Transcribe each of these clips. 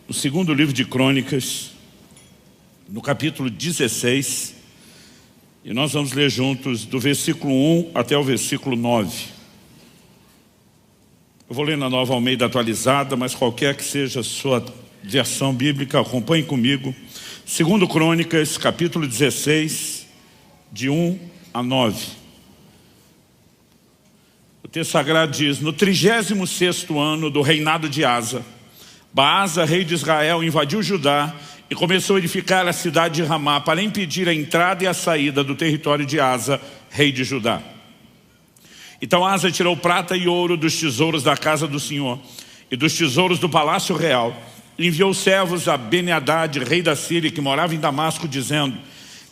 no segundo livro de Crônicas, no capítulo 16, e nós vamos ler juntos do versículo 1 até o versículo 9. Eu vou ler na Nova Almeida atualizada, mas qualquer que seja a sua versão bíblica, acompanhe comigo. Segundo Crônicas, capítulo 16, de 1 a 9. O texto sagrado diz: no 36º ano do reinado de Asa, Baasa, rei de Israel, invadiu Judá e começou a edificar a cidade de Ramá para impedir a entrada e a saída do território de Asa, rei de Judá. Então Asa tirou prata e ouro dos tesouros da casa do Senhor e dos tesouros do palácio real, e enviou servos a Ben-Hadad, rei da Síria, que morava em Damasco, dizendo: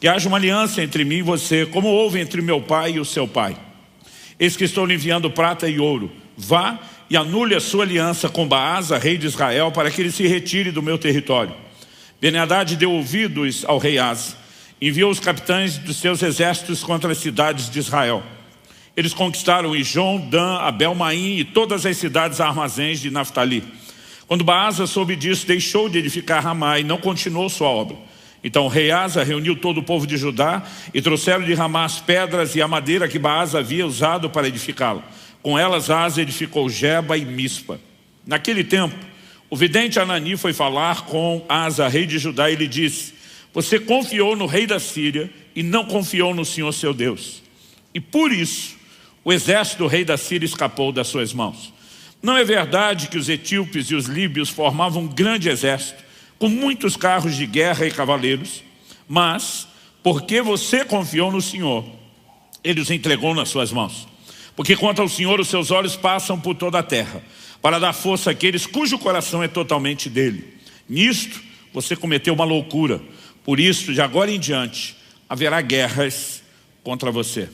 que haja uma aliança entre mim e você, como houve entre meu pai e o seu pai. Eis que estou lhe enviando prata e ouro. Vá e anule a sua aliança com Baasa, rei de Israel, para que ele se retire do meu território. Ben-Hadad deu ouvidos ao rei Asa, enviou os capitães dos seus exércitos contra as cidades de Israel. Eles conquistaram Ijon, Dan, Abel-Maim e todas as cidades armazéns de Naftali. Quando Baasa soube disso, deixou de edificar Ramá e não continuou sua obra. Então o rei Asa reuniu todo o povo de Judá e trouxeram de Ramá as pedras e a madeira que Baasa havia usado para edificá-la. Com elas Asa edificou Geba e Mispa. Naquele tempo, o vidente Anani foi falar com Asa, rei de Judá, e lhe disse: você confiou no rei da Síria e não confiou no Senhor seu Deus. E por isso, o exército do rei da Síria escapou das suas mãos. Não é verdade que os etíopes e os líbios formavam um grande exército, com muitos carros de guerra e cavaleiros? Mas, porque você confiou no Senhor, Ele os entregou nas suas mãos. Porque quanto ao Senhor, os seus olhos passam por toda a terra, para dar força àqueles cujo coração é totalmente dele. Nisto, você cometeu uma loucura. Por isso, de agora em diante, haverá guerras contra você.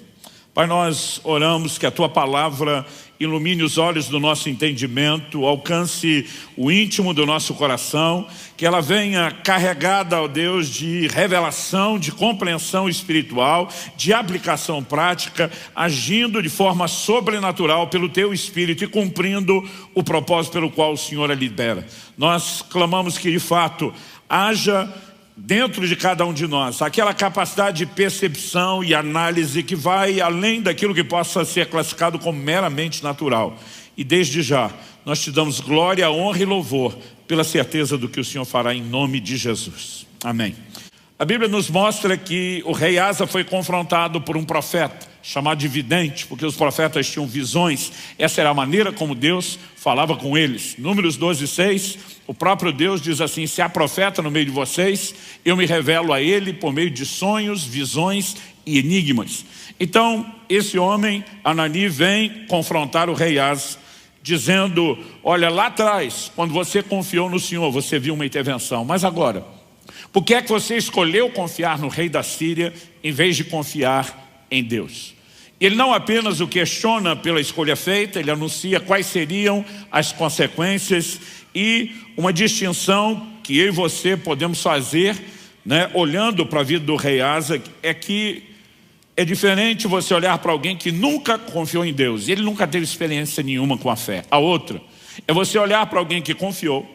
Pai, nós oramos que a Tua palavra ilumine os olhos do nosso entendimento, alcance o íntimo do nosso coração, que ela venha carregada, ó Deus, de revelação, de compreensão espiritual, de aplicação prática, agindo de forma sobrenatural pelo Teu Espírito e cumprindo o propósito pelo qual o Senhor a libera. Nós clamamos que de fato haja dentro de cada um de nós aquela capacidade de percepção e análise que vai além daquilo que possa ser classificado como meramente natural. E desde já nós te damos glória, honra e louvor pela certeza do que o Senhor fará em nome de Jesus. Amém. A Bíblia nos mostra que o rei Asa foi confrontado por um profeta chamado de vidente, porque os profetas tinham visões. Essa era a maneira como Deus falava com eles. Números 12:6, o próprio Deus diz assim: se há profeta no meio de vocês, eu me revelo a ele por meio de sonhos, visões e enigmas. Então esse homem, Anani, vem confrontar o rei Asa, dizendo: olha, lá atrás, quando você confiou no Senhor, você viu uma intervenção, mas agora, por que é que você escolheu confiar no rei da Síria em vez de confiar em Deus? Ele não apenas o questiona pela escolha feita, ele anuncia quais seriam as consequências e uma distinção que eu e você podemos fazer, olhando para a vida do rei Asa, é que é diferente você olhar para alguém que nunca confiou em Deus, ele nunca teve experiência nenhuma com a fé. A outra é você olhar para alguém que confiou,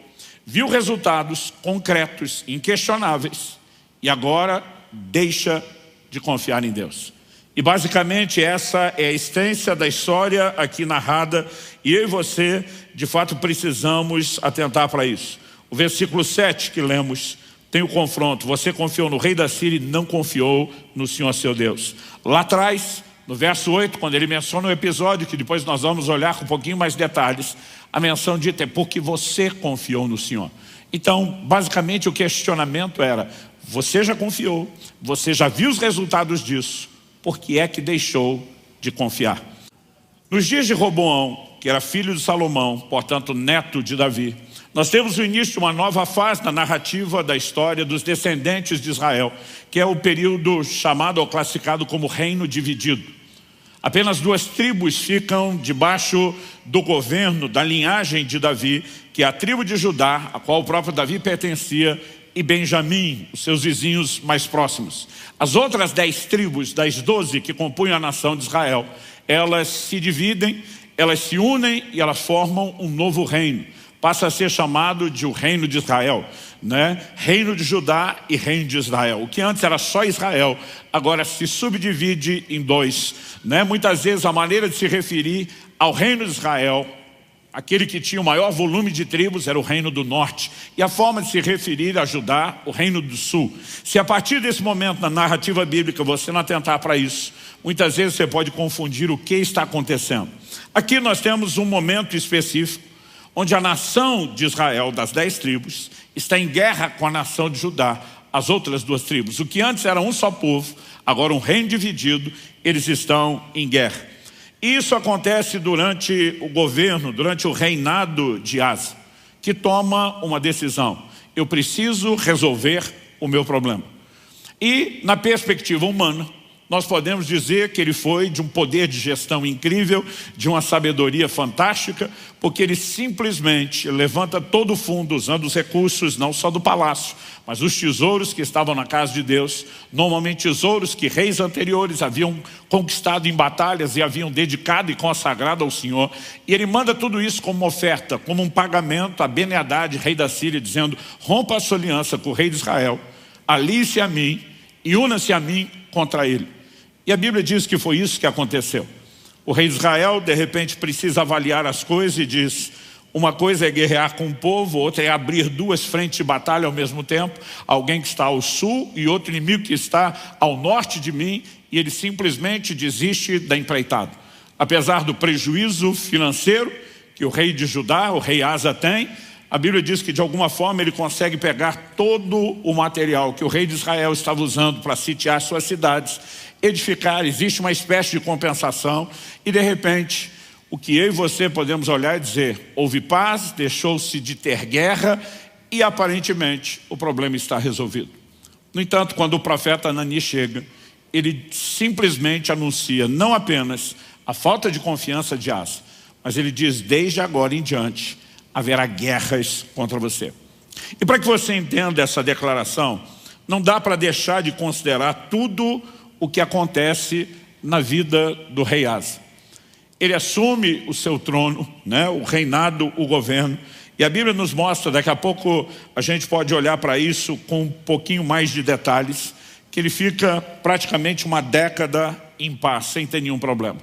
viu resultados concretos, inquestionáveis, e agora deixa de confiar em Deus. E basicamente essa é a essência da história aqui narrada, e eu e você de fato precisamos atentar para isso. O versículo 7 que lemos tem o confronto: você confiou no rei da Síria e não confiou no Senhor seu Deus. Lá atrás, no verso 8, quando ele menciona o episódio, que depois nós vamos olhar com um pouquinho mais detalhes, a menção dita é: porque você confiou no Senhor. Então basicamente o questionamento era: você já confiou, você já viu os resultados disso, por que é que deixou de confiar? Nos dias de Roboão, que era filho de Salomão, portanto neto de Davi, nós temos o início de uma nova fase na narrativa da história dos descendentes de Israel, que é o período chamado ou classificado como reino dividido. Apenas 2 tribos ficam debaixo do governo da linhagem de Davi, que é a tribo de Judá, a qual o próprio Davi pertencia, e Benjamim, os seus vizinhos mais próximos. As outras 10 tribos, das 12 que compunham a nação de Israel, elas se dividem, elas se unem e elas formam um novo reino. passa a ser chamado de o reino de Israel, né? Reino de Judá e reino de Israel. O que antes era só Israel, agora se subdivide em dois, né? Muitas vezes a maneira de se referir ao reino de Israel, aquele que tinha o maior volume de tribos, era o reino do norte. E a forma de se referir a Judá, o reino do sul. Se a partir desse momento na narrativa bíblica você não atentar para isso, muitas vezes você pode confundir o que está acontecendo. Aqui nós temos um momento específico, onde a nação de Israel, das 10 tribos, está em guerra com a nação de Judá, as outras 2 tribos. O que antes era um só povo, agora um reino dividido, eles estão em guerra. Isso acontece durante o governo, durante o reinado de Asa, que toma uma decisão. Eu preciso resolver o meu problema. E na perspectiva humana, nós podemos dizer que ele foi de um poder de gestão incrível, de uma sabedoria fantástica, porque ele simplesmente levanta todo o fundo, usando os recursos não só do palácio, mas os tesouros que estavam na casa de Deus, normalmente tesouros que reis anteriores haviam conquistado em batalhas e haviam dedicado e consagrado ao Senhor. E ele manda tudo isso como uma oferta, como um pagamento a Ben-Hadad, rei da Síria, dizendo: rompa a sua aliança com o rei de Israel, alie-se a mim e una-se a mim contra ele. E a Bíblia diz que foi isso que aconteceu. O rei de Israel de repente precisa avaliar as coisas e diz: uma coisa é guerrear com o povo, outra é abrir 2 frentes de batalha ao mesmo tempo, alguém que está ao sul e outro inimigo que está ao norte de mim, e ele simplesmente desiste da empreitada. Apesar do prejuízo financeiro que o rei de Judá, o rei Asa, tem, a Bíblia diz que de alguma forma ele consegue pegar todo o material que o rei de Israel estava usando para sitiar suas cidades, edificar. Existe uma espécie de compensação, e de repente o que eu e você podemos olhar e dizer: houve paz, deixou-se de ter guerra e aparentemente o problema está resolvido. No entanto, quando o profeta Anani chega, ele simplesmente anuncia não apenas a falta de confiança de Asa, mas ele diz: desde agora em diante haverá guerras contra você. E para que você entenda essa declaração, não dá para deixar de considerar tudo o que acontece na vida do rei Asa. Ele assume o seu trono, né, o reinado, o governo, e a Bíblia nos mostra, daqui a pouco a gente pode olhar para isso com um pouquinho mais de detalhes, que ele fica praticamente uma década em paz, sem ter nenhum problema.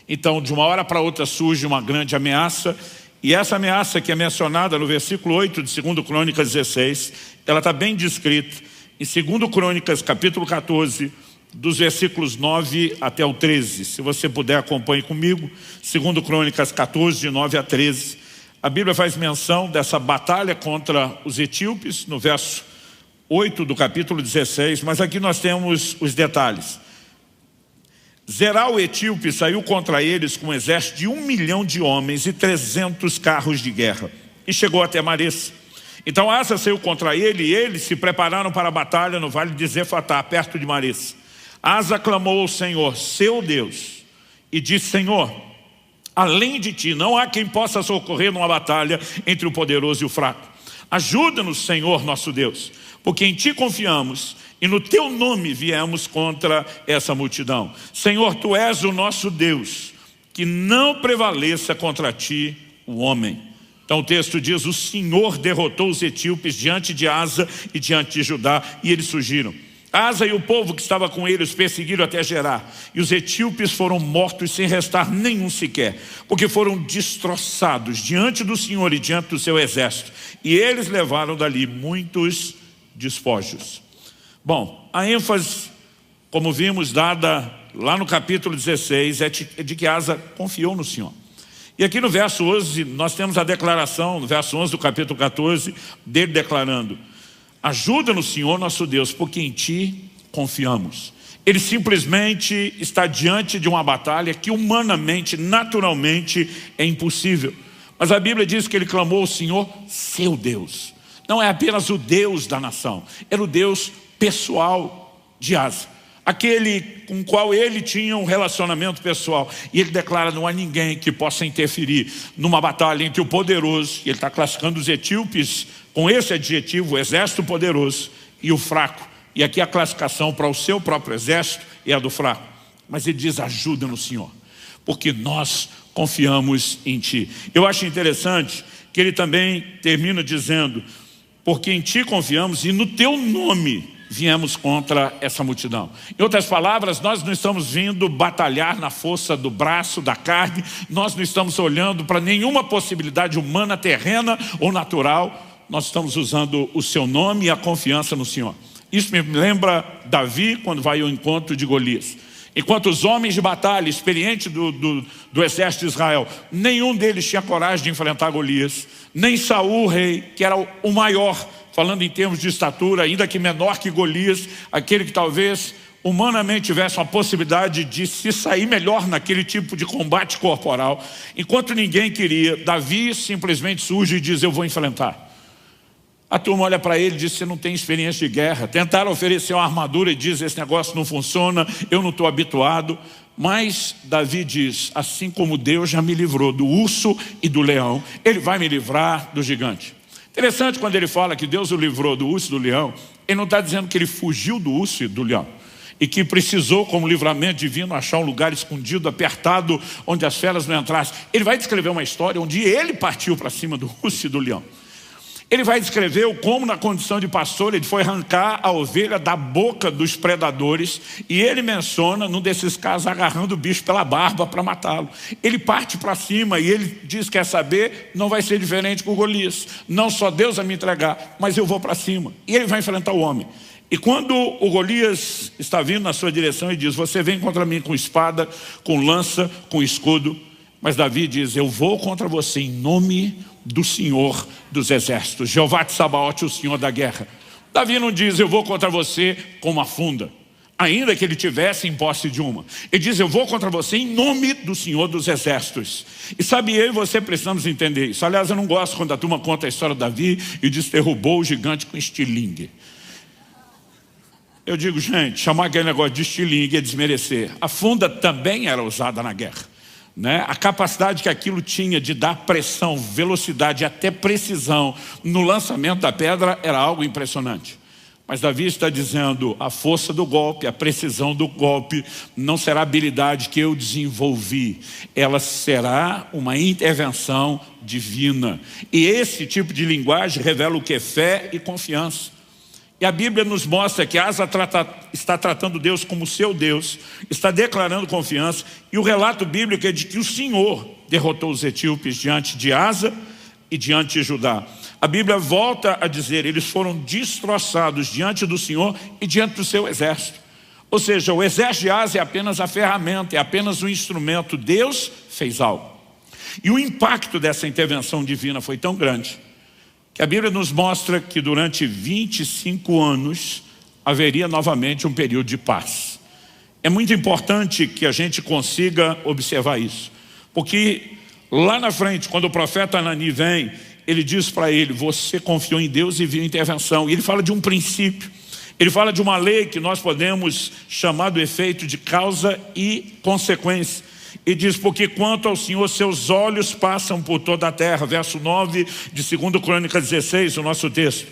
Então, de uma hora para outra surge uma grande ameaça, e essa ameaça que é mencionada no versículo 8 de 2 Crônicas 16, ela está bem descrita em 2 Crônicas capítulo 14, dos versículos 9 até o 13. Se você puder, acompanhe comigo. 2 Crônicas 14, de 9 a 13. A Bíblia faz menção dessa batalha contra os etíopes, no verso 8 do capítulo 16, mas aqui nós temos os detalhes. Zerá o etíope saiu contra eles com um exército de 1 milhão de homens e 300 carros de guerra, e chegou até Maresa. Então Asa saiu contra ele, e eles se prepararam para a batalha no vale de Zefatá, perto de Maresa. Asa clamou ao Senhor, seu Deus, e disse: Senhor, além de ti não há quem possa socorrer numa batalha entre o poderoso e o fraco. Ajuda-nos, Senhor nosso Deus, porque em ti confiamos e no teu nome viemos contra essa multidão. Senhor, tu és o nosso Deus, que não prevaleça contra ti o homem. Então o texto diz: o Senhor derrotou os etíopes diante de Asa e diante de Judá, e eles fugiram. Asa e o povo que estava com eles perseguiram até Gerá, e os etíopes foram mortos sem restar nenhum sequer, porque foram destroçados diante do Senhor e diante do seu exército, e eles levaram dali muitos despojos. Bom, a ênfase, como vimos, dada lá no capítulo 16, é de que Asa confiou no Senhor. E aqui no verso 11, nós temos a declaração, no verso 11 do capítulo 14, dele declarando: ajuda-nos, Senhor nosso Deus, porque em ti confiamos. Ele simplesmente está diante de uma batalha que humanamente, naturalmente é impossível. Mas a Bíblia diz que ele clamou ao Senhor, seu Deus. Não é apenas o Deus da nação, era o Deus pessoal de Asa, aquele com o qual ele tinha um relacionamento pessoal. E ele declara: não há ninguém que possa interferir numa batalha entre o poderoso, e ele está classificando os etíopes com esse adjetivo, o exército poderoso, e o fraco. E aqui a classificação para o seu próprio exército é a do fraco. Mas ele diz: ajuda-nos, Senhor, porque nós confiamos em ti. Eu acho interessante que ele também termina dizendo: porque em ti confiamos e no teu nome viemos contra essa multidão. Em outras palavras, nós não estamos vindo batalhar na força do braço, da carne, nós não estamos olhando para nenhuma possibilidade humana, terrena ou natural, nós estamos usando o seu nome e a confiança no Senhor. Isso me lembra Davi quando vai ao encontro de Golias. Enquanto os homens de batalha, experientes do exército de Israel, nenhum deles tinha coragem de enfrentar Golias, nem Saul, rei, que era o maior, falando em termos de estatura, ainda que menor que Golias, aquele que talvez humanamente tivesse uma possibilidade de se sair melhor naquele tipo de combate corporal. Enquanto ninguém queria, Davi simplesmente surge e diz: eu vou enfrentar. A turma olha para ele e diz: você não tem experiência de guerra. Tentaram oferecer uma armadura e diz: esse negócio não funciona, eu não estou habituado. Mas Davi diz: assim como Deus já me livrou do urso e do leão, Ele vai me livrar do gigante. Interessante quando ele fala que Deus o livrou do urso e do leão, ele não está dizendo que ele fugiu do urso e do leão, e que precisou, como livramento divino, achar um lugar escondido, apertado, onde as feras não entrassem. Ele vai descrever uma história onde ele partiu para cima do urso e do leão. Ele vai descrever como, na condição de pastor, ele foi arrancar a ovelha da boca dos predadores, e ele menciona, num desses casos, agarrando o bicho pela barba para matá-lo. Ele parte para cima e ele diz: quer saber, não vai ser diferente com Golias. Não só Deus vai me entregar, mas eu vou para cima. E ele vai enfrentar o homem. E quando o Golias está vindo na sua direção e diz: você vem contra mim com espada, com lança, com escudo. Mas Davi diz: eu vou contra você em nome do Senhor dos Exércitos, Jeová de Sabaote, o Senhor da guerra. Davi não diz: eu vou contra você com uma funda, ainda que ele tivesse em posse de uma. Ele diz: eu vou contra você em nome do Senhor dos Exércitos. E sabe, eu e você precisamos entender isso. Aliás, eu não gosto quando a turma conta a história de Davi e diz: derrubou o gigante com estilingue. Eu digo: gente, chamar aquele negócio de estilingue é desmerecer. A funda também era usada na guerra. A capacidade que aquilo tinha de dar pressão, velocidade e até precisão no lançamento da pedra era algo impressionante. Mas Davi está dizendo: a força do golpe, a precisão do golpe não será habilidade que eu desenvolvi, ela será uma intervenção divina. E esse tipo de linguagem revela o que é fé e confiança. E a Bíblia nos mostra que Asa está tratando Deus como seu Deus, está declarando confiança, e o relato bíblico é de que o Senhor derrotou os etíopes diante de Asa e diante de Judá. A Bíblia volta a dizer: eles foram destroçados diante do Senhor e diante do seu exército. Ou seja, o exército de Asa é apenas a ferramenta, é apenas um instrumento. Deus fez algo. E o impacto dessa intervenção divina foi tão grande que a Bíblia nos mostra que durante 25 anos haveria novamente um período de paz. É muito importante que a gente consiga observar isso, porque lá na frente, quando o profeta Anani vem, ele diz para ele: você confiou em Deus e viu intervenção. E ele fala de um princípio, ele fala de uma lei que nós podemos chamar do efeito de causa e consequência. E diz: porque quanto ao Senhor, seus olhos passam por toda a terra. Verso 9 de 2 Crônicas 16, o nosso texto.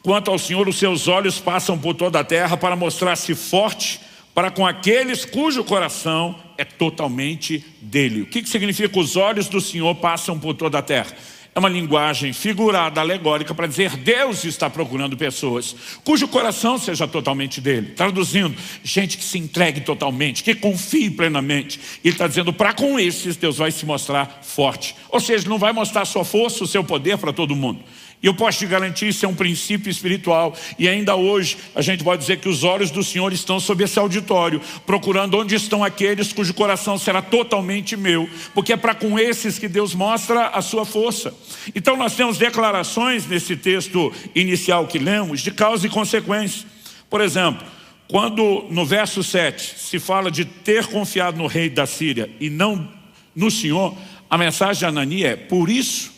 Quanto ao Senhor, os seus olhos passam por toda a terra para mostrar-se forte para com aqueles cujo coração é totalmente dele. O que significa os olhos do Senhor passam por toda a terra? É uma linguagem figurada, alegórica, para dizer: Deus está procurando pessoas cujo coração seja totalmente dele. Traduzindo, gente que se entregue totalmente, que confie plenamente. Ele está dizendo: para com esses Deus vai se mostrar forte. Ou seja, não vai mostrar a sua força, o seu poder para todo mundo. E eu posso te garantir, isso é um princípio espiritual. E ainda hoje a gente pode dizer que os olhos do Senhor estão sobre esse auditório, procurando onde estão aqueles cujo coração será totalmente meu, porque é para com esses que Deus mostra a sua força. Então nós temos declarações nesse texto inicial que lemos de causa e consequência. Por exemplo, quando no verso 7 se fala de ter confiado no rei da Síria e não no Senhor, a mensagem de Anani é: por isso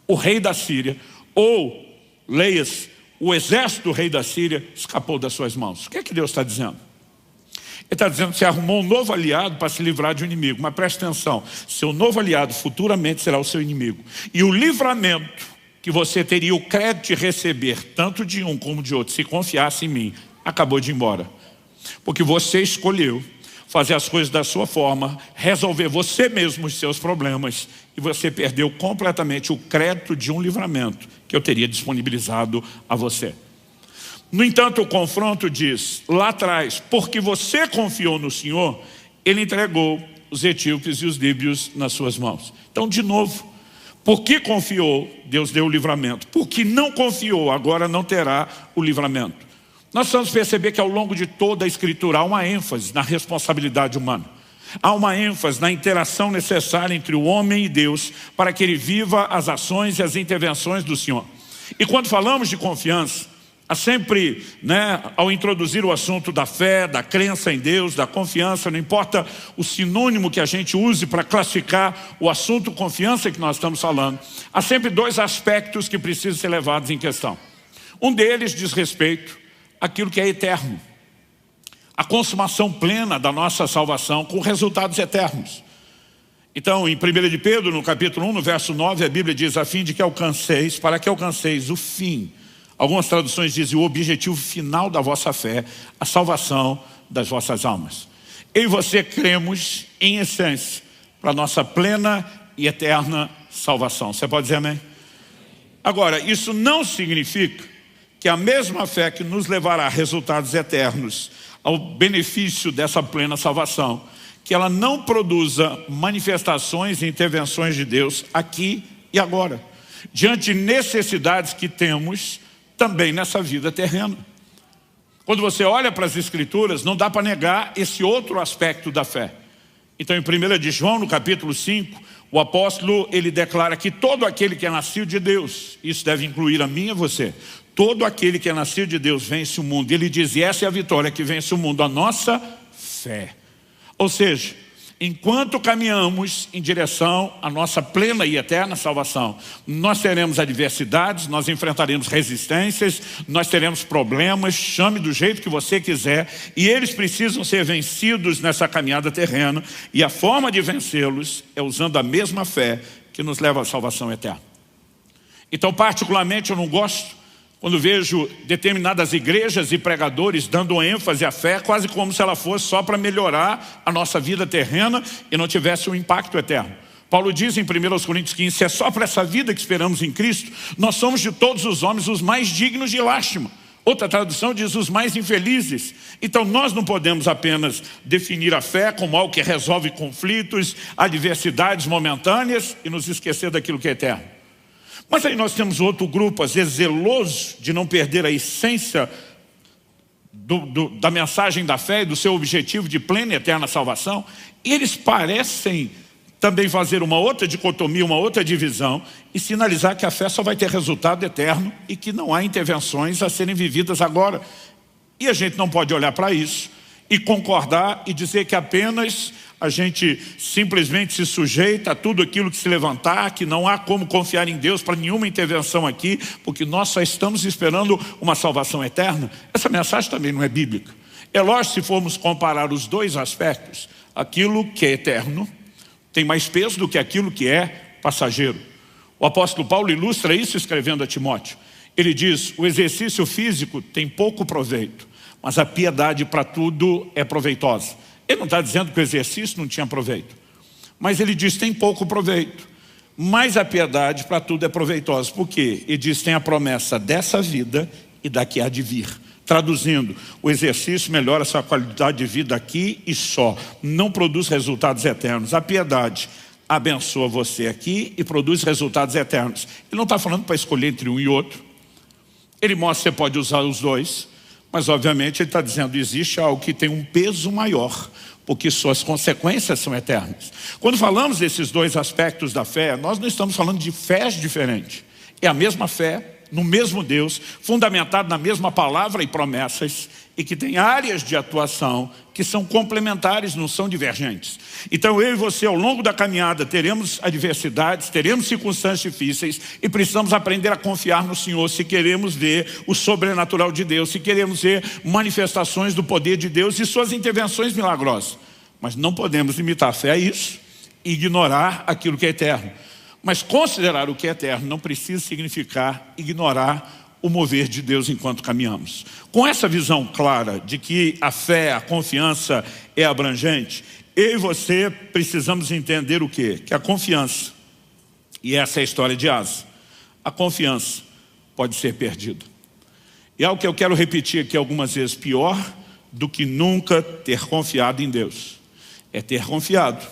o rei da Síria, ou, leias, o exército do rei da Síria escapou das suas mãos. O que é que Deus está dizendo? Ele está dizendo que você arrumou um novo aliado para se livrar de um inimigo. Mas preste atenção, seu novo aliado futuramente será o seu inimigo. E o livramento que você teria o crédito de receber, tanto de um como de outro, se confiasse em mim, acabou de ir embora. Porque você escolheu fazer as coisas da sua forma, resolver você mesmo os seus problemas, e você perdeu completamente o crédito de um livramento que eu teria disponibilizado a você. No entanto, o confronto diz, lá atrás, porque você confiou no Senhor, Ele entregou os etíopes e os líbios nas suas mãos. Então, de novo, porque confiou, Deus deu o livramento. Porque não confiou, agora não terá o livramento. Nós precisamos perceber que ao longo de toda a Escritura há uma ênfase na responsabilidade humana. Há uma ênfase na interação necessária entre o homem e Deus para que ele viva as ações e as intervenções do Senhor. E quando falamos de confiança, há sempre, ao introduzir o assunto da fé, da crença em Deus, da confiança, não importa o sinônimo que a gente use para classificar o assunto confiança que nós estamos falando, há sempre dois aspectos que precisam ser levados em questão. Um deles diz respeito àquilo que é eterno. A consumação plena da nossa salvação com resultados eternos. Então, em 1 de Pedro, no capítulo 1, no verso 9, a Bíblia diz, a fim de que alcanceis, para que alcanceis o fim. Algumas traduções dizem o objetivo final da vossa fé, a salvação das vossas almas. Eu e você cremos, em essência, para a nossa plena e eterna salvação. Você pode dizer amém? Agora, isso não significa que a mesma fé que nos levará a resultados eternos, ao benefício dessa plena salvação, que ela não produza manifestações e intervenções de Deus aqui e agora, diante de necessidades que temos também nessa vida terrena. Quando você olha para as Escrituras, não dá para negar esse outro aspecto da fé. Então, em 1 de João, no capítulo 5, o apóstolo, ele declara que todo aquele que é nascido de Deus, isso deve incluir a mim e a você, todo aquele que é nascido de Deus vence o mundo. Ele diz, e essa é a vitória que vence o mundo, a nossa fé. Ou seja, enquanto caminhamos em direção à nossa plena e eterna salvação, nós teremos adversidades, nós enfrentaremos resistências, nós teremos problemas, chame do jeito que você quiser, e eles precisam ser vencidos nessa caminhada terrena, e a forma de vencê-los é usando a mesma fé que nos leva à salvação eterna. Então, particularmente, eu não gosto quando vejo determinadas igrejas e pregadores dando ênfase à fé, quase como se ela fosse só para melhorar a nossa vida terrena e não tivesse um impacto eterno. Paulo diz em 1 Coríntios 15, se é só para essa vida que esperamos em Cristo, nós somos de todos os homens os mais dignos de lástima. Outra tradução diz os mais infelizes. Então nós não podemos apenas definir a fé como algo que resolve conflitos, adversidades momentâneas e nos esquecer daquilo que é eterno. Mas aí nós temos outro grupo, às vezes zeloso de não perder a essência da mensagem da fé e do seu objetivo de plena e eterna salvação. E eles parecem também fazer uma outra dicotomia, uma outra divisão e sinalizar que a fé só vai ter resultado eterno e que não há intervenções a serem vividas agora. E a gente não pode olhar para isso e concordar e dizer que apenas a gente simplesmente se sujeita a tudo aquilo que se levantar, que não há como confiar em Deus para nenhuma intervenção aqui, porque nós só estamos esperando uma salvação eterna. Essa mensagem também não é bíblica. É lógico, se formos comparar os dois aspectos, aquilo que é eterno tem mais peso do que aquilo que é passageiro. O apóstolo Paulo ilustra isso escrevendo a Timóteo. Ele diz, o exercício físico tem pouco proveito, mas a piedade para tudo é proveitosa. Ele não está dizendo que o exercício não tinha proveito, mas ele diz tem pouco proveito, mas a piedade para tudo é proveitosa. Por quê? Ele diz tem a promessa dessa vida e da que há de vir. Traduzindo, o exercício melhora a sua qualidade de vida aqui e só, não produz resultados eternos. A piedade abençoa você aqui e produz resultados eternos. Ele não está falando para escolher entre um e outro. Ele mostra que você pode usar os dois, mas obviamente ele está dizendo existe algo que tem um peso maior, porque suas consequências são eternas. Quando falamos desses dois aspectos da fé, nós não estamos falando de fés diferentes. É a mesma fé, no mesmo Deus, fundamentado na mesma palavra e promessas, e que tem áreas de atuação que são complementares, não são divergentes. Então eu e você ao longo da caminhada teremos adversidades, teremos circunstâncias difíceis e precisamos aprender a confiar no Senhor se queremos ver o sobrenatural de Deus, se queremos ver manifestações do poder de Deus e suas intervenções milagrosas. Mas não podemos limitar a fé a isso e ignorar aquilo que é eterno. Mas considerar o que é eterno não precisa significar ignorar o mover de Deus enquanto caminhamos. Com essa visão clara de que a fé, a confiança é abrangente, eu e você precisamos entender o quê? Que a confiança, e essa é a história de Asa, a confiança pode ser perdida. E é algo que eu quero repetir aqui algumas vezes: pior do que nunca ter confiado em Deus é ter confiado,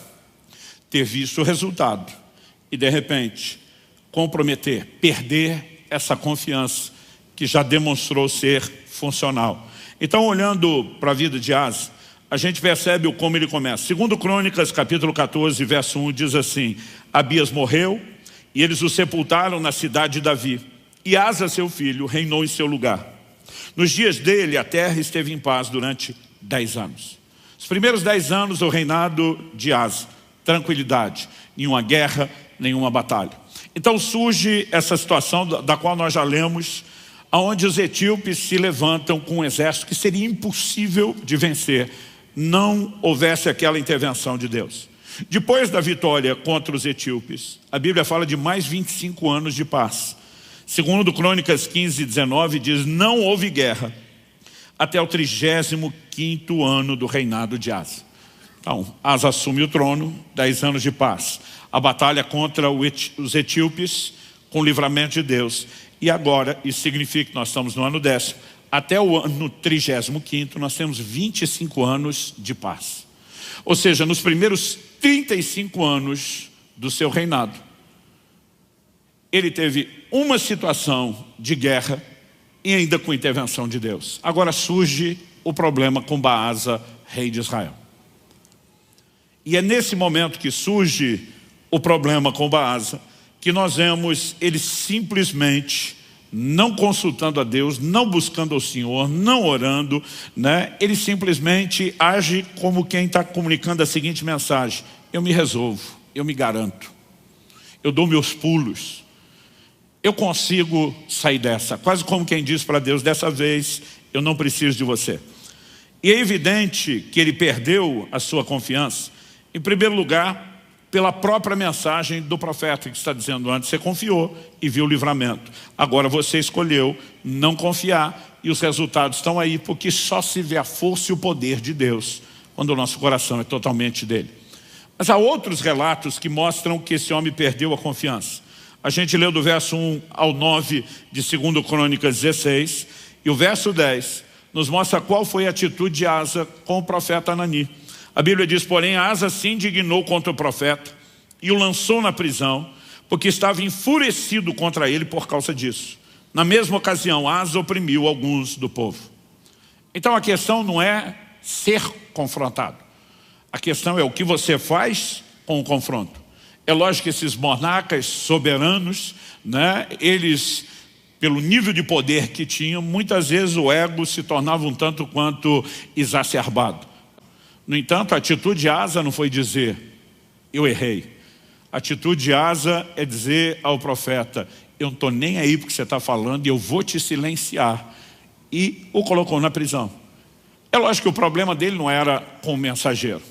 ter visto o resultado e de repente comprometer, perder essa confiança que já demonstrou ser funcional. Então, olhando para a vida de Asa, a gente percebe como ele começa. Segundo Crônicas, capítulo 14, verso 1, diz assim: Abias morreu e eles o sepultaram na cidade de Davi. E Asa, seu filho, reinou em seu lugar. Nos dias dele, a terra esteve em paz durante 10 anos. Os primeiros 10 anos do reinado de Asa, tranquilidade, nenhuma guerra, nenhuma batalha. Então surge essa situação da qual nós já lemos, onde os etíopes se levantam com um exército que seria impossível de vencer, não houvesse aquela intervenção de Deus. Depois da vitória contra os etíopes, a Bíblia fala de mais 25 anos de paz. Segundo Crônicas 15, 19, diz: não houve guerra até o 35º ano do reinado de Asa. Então, Asa assume o trono, 10 anos de paz. A batalha contra os etíopes, com o livramento de Deus. E agora, isso significa que nós estamos no ano 10º. Até o ano 35º, nós temos 25 anos de paz. Ou seja, nos primeiros 35 anos do seu reinado, ele teve uma situação de guerra e ainda com intervenção de Deus. Agora surge o problema com Baasa, rei de Israel. E é nesse momento que surge o problema com Baasa, que nós vemos ele simplesmente não consultando a Deus, não buscando ao Senhor, não orando, né? Ele simplesmente age como quem está comunicando a seguinte mensagem: eu me resolvo, eu me garanto, eu dou meus pulos, eu consigo sair dessa. Quase como quem diz para Deus: dessa vez eu não preciso de você. E é evidente que ele perdeu a sua confiança, em primeiro lugar, pela própria mensagem do profeta, que está dizendo: antes você confiou e viu o livramento, agora você escolheu não confiar e os resultados estão aí, porque só se vê a força e o poder de Deus quando o nosso coração é totalmente dele. Mas há outros relatos que mostram que esse homem perdeu a confiança. A gente leu do verso 1 ao 9 de 2 Crônicas 16, e o verso 10 nos mostra qual foi a atitude de Asa com o profeta Anani. A Bíblia diz: porém Asa se indignou contra o profeta e o lançou na prisão, porque estava enfurecido contra ele por causa disso. Na mesma ocasião, Asa oprimiu alguns do povo. Então a questão não é ser confrontado. A questão é o que você faz com o confronto. É lógico que esses monarcas soberanos, né, eles, pelo nível de poder que tinham, muitas vezes o ego se tornava um tanto quanto exacerbado. No entanto, a atitude de Asa não foi dizer: eu errei. A atitude de Asa é dizer ao profeta: eu não estou nem aí porque você está falando e eu vou te silenciar. E o colocou na prisão. É lógico que o problema dele não era com o mensageiro.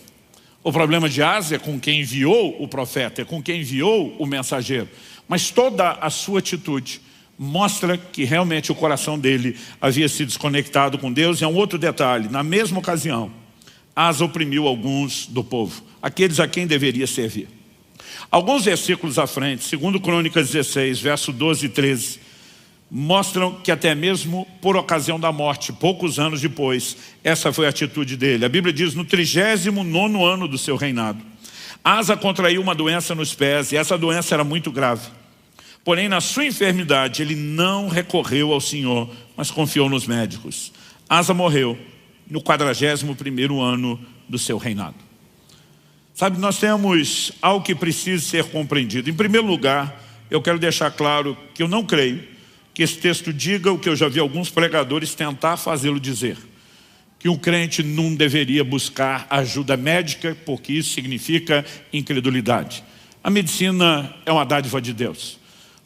O problema de Asa é com quem enviou o profeta, é com quem enviou o mensageiro. Mas toda a sua atitude mostra que realmente o coração dele havia se desconectado com Deus. E há um outro detalhe: na mesma ocasião, Asa oprimiu alguns do povo, aqueles a quem deveria servir. Alguns versículos à frente, 2 Crônicas 16, verso 12 e 13, mostram que até mesmo por ocasião da morte, poucos anos depois, essa foi a atitude dele. A Bíblia diz: no 39º ano do seu reinado, Asa contraiu uma doença nos pés, e essa doença era muito grave. Porém, na sua enfermidade, ele não recorreu ao Senhor, mas confiou nos médicos. Asa morreu no 41º ano do seu reinado. Sabe, nós temos algo que precisa ser compreendido. Em primeiro lugar, eu quero deixar claro que eu não creio que esse texto diga o que eu já vi alguns pregadores tentar fazê-lo dizer: que um crente não deveria buscar ajuda médica, porque isso significa incredulidade. A medicina é uma dádiva de Deus.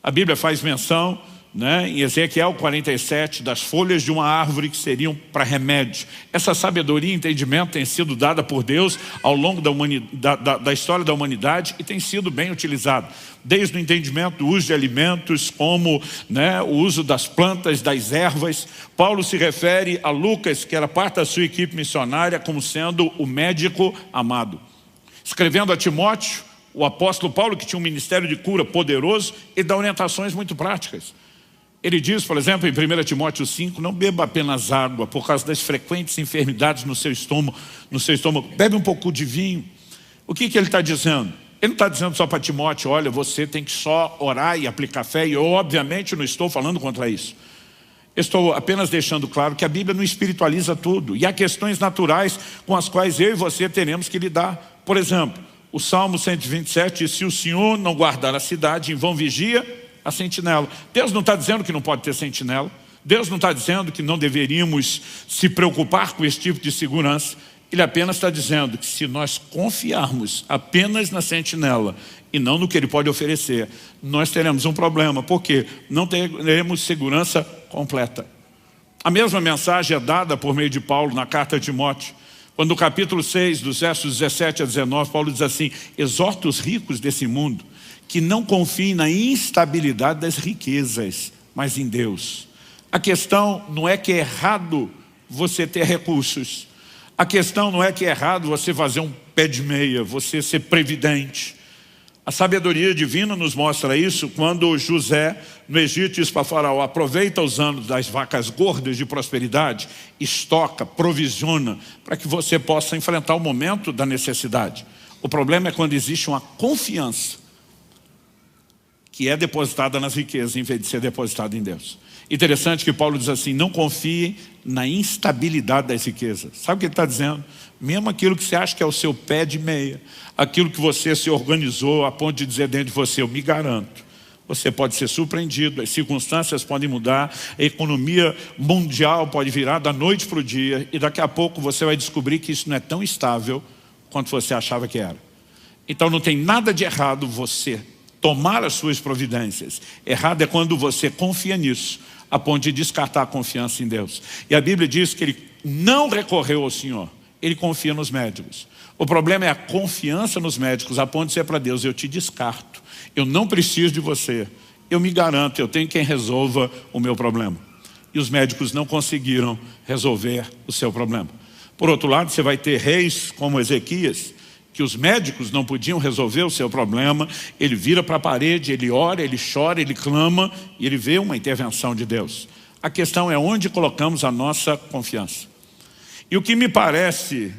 A Bíblia faz menção né, em Ezequiel 47, das folhas de uma árvore que seriam para remédio. Essa sabedoria e entendimento tem sido dada por Deus ao longo da história da humanidade e tem sido bem utilizado. Desde o entendimento do uso de alimentos, como, né, o uso das plantas, das ervas. Paulo se refere a Lucas, que era parte da sua equipe missionária, como sendo o médico amado. Escrevendo a Timóteo, o apóstolo Paulo, que tinha um ministério de cura poderoso, ele dá orientações muito práticas. Ele diz, por exemplo, em 1 Timóteo 5, não beba apenas água por causa das frequentes enfermidades no seu estômago. Bebe um pouco de vinho. O que ele está dizendo? Ele não está dizendo só para Timóteo, olha, você tem que só orar e aplicar fé. E eu, obviamente, não estou falando contra isso. Estou apenas deixando claro que a Bíblia não espiritualiza tudo. E há questões naturais com as quais eu e você teremos que lidar. Por exemplo, o Salmo 127 diz, se o Senhor não guardar a cidade, em vão vigia a sentinela. Deus não está dizendo que não pode ter sentinela. Deus não está dizendo que não deveríamos se preocupar com esse tipo de segurança. Ele apenas está dizendo que se nós confiarmos apenas na sentinela e não no que ele pode oferecer, nós teremos um problema, porque não teremos segurança completa. A mesma mensagem é dada por meio de Paulo na carta a Timóteo. Quando no capítulo 6, dos versos 17 a 19, Paulo diz assim, exorta os ricos desse mundo que não confiem na instabilidade das riquezas, mas em Deus. A questão não é que é errado você ter recursos. A questão não é que é errado você fazer um pé de meia, você ser previdente. A sabedoria divina nos mostra isso quando José, no Egito, diz para Faraó, aproveita os anos das vacas gordas de prosperidade, estoca, provisiona, para que você possa enfrentar o momento da necessidade. O problema é quando existe uma confiança que é depositada nas riquezas, em vez de ser depositada em Deus. Interessante que Paulo diz assim, não confie na instabilidade das riquezas. Sabe o que ele está dizendo? Mesmo aquilo que você acha que é o seu pé de meia, aquilo que você se organizou a ponto de dizer dentro de você, eu me garanto, você pode ser surpreendido, as circunstâncias podem mudar, a economia mundial pode virar da noite para o dia, e daqui a pouco você vai descobrir que isso não é tão estável quanto você achava que era. Então não tem nada de errado você tomar as suas providências. Errado é quando você confia nisso, a ponto de descartar a confiança em Deus. E a Bíblia diz que ele não recorreu ao Senhor, ele confia nos médicos. O problema é a confiança nos médicos, a ponto de ser para Deus, eu te descarto, eu não preciso de você, eu me garanto, eu tenho quem resolva o meu problema. E os médicos não conseguiram resolver o seu problema. Por outro lado, você vai ter reis como Ezequias, que os médicos não podiam resolver o seu problema, ele vira para a parede, ele ora, ele chora, ele clama, e ele vê uma intervenção de Deus. A questão é onde colocamos a nossa confiança. E o que me parece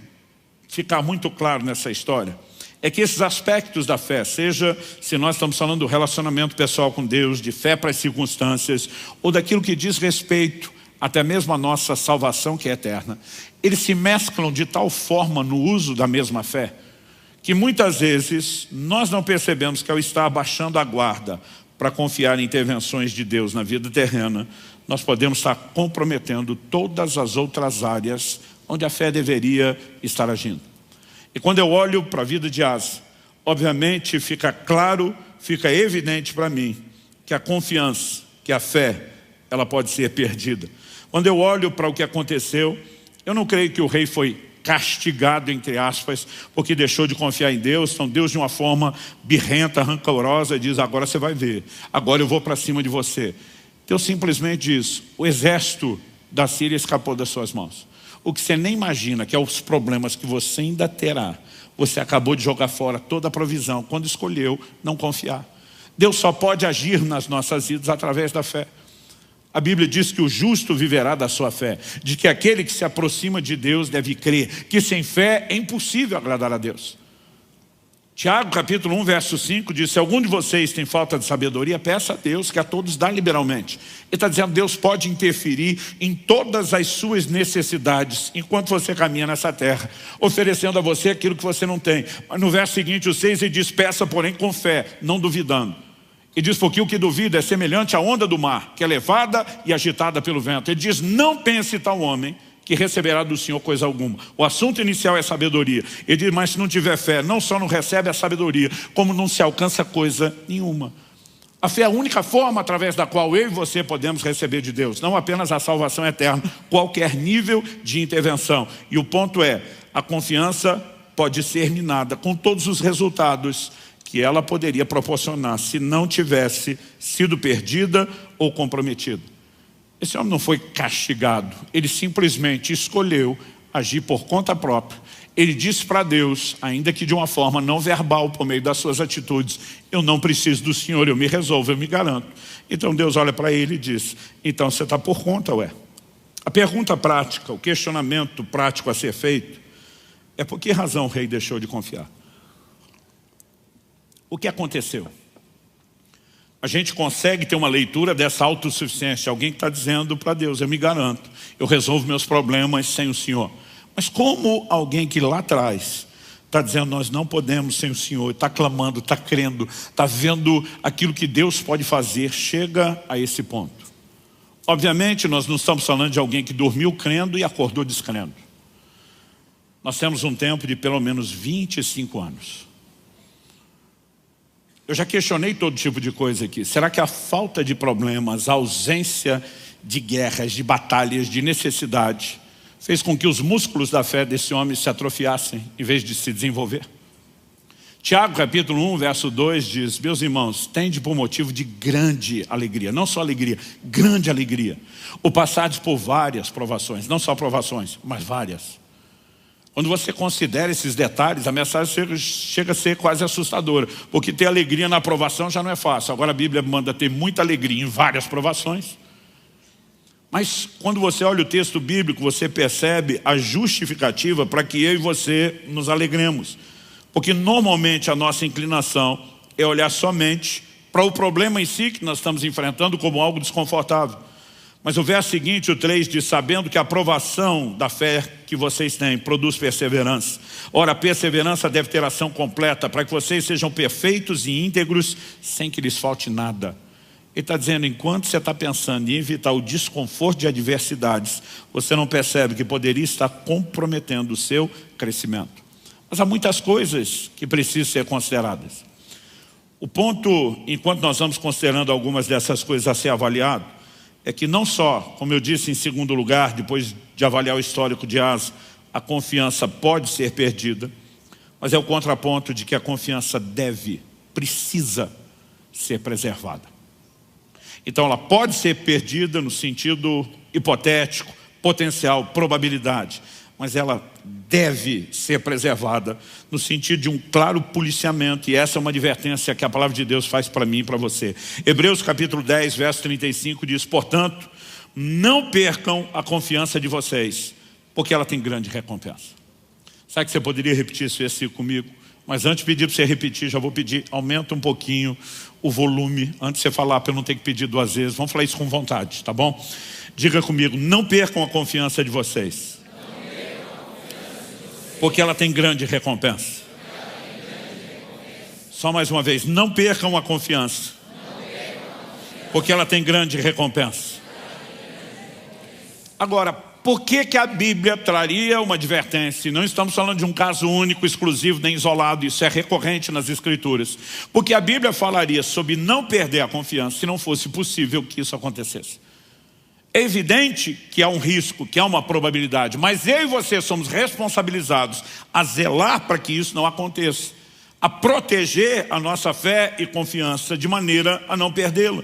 ficar muito claro nessa história, é que esses aspectos da fé, seja se nós estamos falando do relacionamento pessoal com Deus, de fé para as circunstâncias, ou daquilo que diz respeito até mesmo a nossa salvação que é eterna, eles se mesclam de tal forma no uso da mesma fé, que muitas vezes nós não percebemos que ao estar abaixando a guarda para confiar em intervenções de Deus na vida terrena, nós podemos estar comprometendo todas as outras áreas onde a fé deveria estar agindo. E quando eu olho para a vida de Asa, obviamente fica claro, fica evidente para mim que a confiança, que a fé, ela pode ser perdida. Quando eu olho para o que aconteceu, eu não creio que o rei foi castigado, entre aspas, porque deixou de confiar em Deus. Então Deus, de uma forma birrenta, rancorosa, diz, agora você vai ver, agora eu vou para cima de você. Deus simplesmente diz, o exército da Síria escapou das suas mãos. O que você nem imagina, que é os problemas que você ainda terá, você acabou de jogar fora toda a provisão, quando escolheu não confiar. Deus só pode agir nas nossas vidas através da fé. A Bíblia diz que o justo viverá da sua fé, de que aquele que se aproxima de Deus deve crer, que sem fé é impossível agradar a Deus. Tiago capítulo 1, verso 5 diz, se algum de vocês tem falta de sabedoria, peça a Deus, que a todos dá liberalmente. Ele está dizendo, Deus pode interferir em todas as suas necessidades, enquanto você caminha nessa terra, oferecendo a você aquilo que você não tem. Mas no verso seguinte, o 6, ele diz, peça porém com fé, não duvidando. E diz, porque o que duvida é semelhante à onda do mar, que é levada e agitada pelo vento. Ele diz, não pense tal homem que receberá do Senhor coisa alguma. O assunto inicial é sabedoria. Ele diz, mas se não tiver fé, não só não recebe a sabedoria, como não se alcança coisa nenhuma. A fé é a única forma através da qual eu e você podemos receber de Deus, não apenas a salvação eterna, qualquer nível de intervenção. E o ponto é, a confiança pode ser minada com todos os resultados que ela poderia proporcionar se não tivesse sido perdida ou comprometida. Esse homem não foi castigado, ele simplesmente escolheu agir por conta própria. Ele disse para Deus, ainda que de uma forma não verbal, por meio das suas atitudes, eu não preciso do Senhor, eu me resolvo, eu me garanto. Então Deus olha para ele e diz, então você está por conta, ué. A pergunta prática, o questionamento prático a ser feito, é por que razão o rei deixou de confiar? O que aconteceu? A gente consegue ter uma leitura dessa autossuficiência, alguém que está dizendo para Deus, eu me garanto, eu resolvo meus problemas sem o Senhor. Mas como alguém que lá atrás está dizendo, nós não podemos sem o Senhor, está clamando, está crendo, está vendo aquilo que Deus pode fazer, chega a esse ponto. Obviamente nós não estamos falando de alguém que dormiu crendo e acordou descrendo. Nós temos um tempo de pelo menos 25 anos. Eu já questionei todo tipo de coisa aqui. Será que a falta de problemas, a ausência de guerras, de batalhas, de necessidade, fez com que os músculos da fé desse homem se atrofiassem, em vez de se desenvolver? Tiago, capítulo 1, verso 2 diz, meus irmãos, tende por motivo de grande alegria, não só alegria, grande alegria, o passardes por várias provações, não só provações, mas várias. Quando você considera esses detalhes, a mensagem chega a ser quase assustadora, porque ter alegria na aprovação já não é fácil. Agora a Bíblia manda ter muita alegria em várias provações. Mas quando você olha o texto bíblico, você percebe a justificativa para que eu e você nos alegremos. Porque normalmente a nossa inclinação é olhar somente para o problema em si que nós estamos enfrentando como algo desconfortável. Mas o verso seguinte, o 3, diz, sabendo que a aprovação da fé que vocês têm produz perseverança. Ora, a perseverança deve ter ação completa para que vocês sejam perfeitos e íntegros sem que lhes falte nada. Ele está dizendo, enquanto você está pensando em evitar o desconforto de adversidades, você não percebe que poderia estar comprometendo o seu crescimento. Mas há muitas coisas que precisam ser consideradas. O ponto, enquanto nós vamos considerando algumas dessas coisas a ser avaliado, é que não só, como eu disse em segundo lugar, depois de avaliar o histórico de Asa, a confiança pode ser perdida, mas é o contraponto de que a confiança precisa ser preservada. Então ela pode ser perdida no sentido hipotético, potencial, probabilidade, mas ela deve ser preservada no sentido de um claro policiamento, e essa é uma advertência que a palavra de Deus faz para mim e para você. Hebreus capítulo 10, verso 35 diz, portanto, não percam a confiança de vocês, porque ela tem grande recompensa. Sabe que você poderia repetir esse versículo comigo? Mas antes de pedir para você repetir, já vou pedir, aumenta um pouquinho o volume, antes de você falar, para eu não ter que pedir 2 vezes. Vamos falar isso com vontade, tá bom? Diga comigo, não percam a confiança de vocês, porque ela tem grande recompensa. Só mais uma vez, não percam a confiança, porque ela tem grande recompensa. Agora, por que a Bíblia traria uma advertência? Não estamos falando de um caso único, exclusivo, nem isolado. Isso é recorrente nas Escrituras. Porque a Bíblia falaria sobre não perder a confiança se não fosse possível que isso acontecesse. É evidente que há um risco, que há uma probabilidade, mas eu e você somos responsabilizados a zelar para que isso não aconteça, a proteger a nossa fé e confiança de maneira a não perdê-la.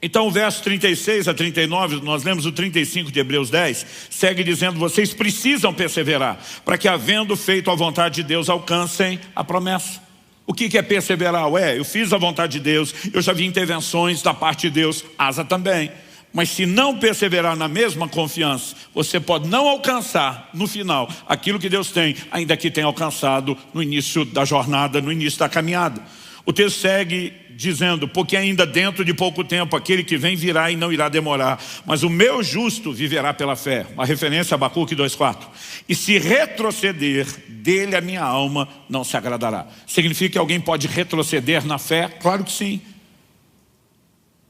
Então o verso 36 a 39, nós lemos o 35 de Hebreus 10, segue dizendo, vocês precisam perseverar, para que havendo feito a vontade de Deus, alcancem a promessa. O que é perseverar? Eu fiz a vontade de Deus, eu já vi intervenções da parte de Deus, Asa também. Mas se não perseverar na mesma confiança, você pode não alcançar no final aquilo que Deus tem, ainda que tenha alcançado no início da jornada, no início da caminhada. O texto segue dizendo, porque ainda dentro de pouco tempo aquele que vem virá e não irá demorar, mas o meu justo viverá pela fé. Uma referência a Abacuque 2,4. E se retroceder, dele a minha alma não se agradará. Significa que alguém pode retroceder na fé? Claro que sim.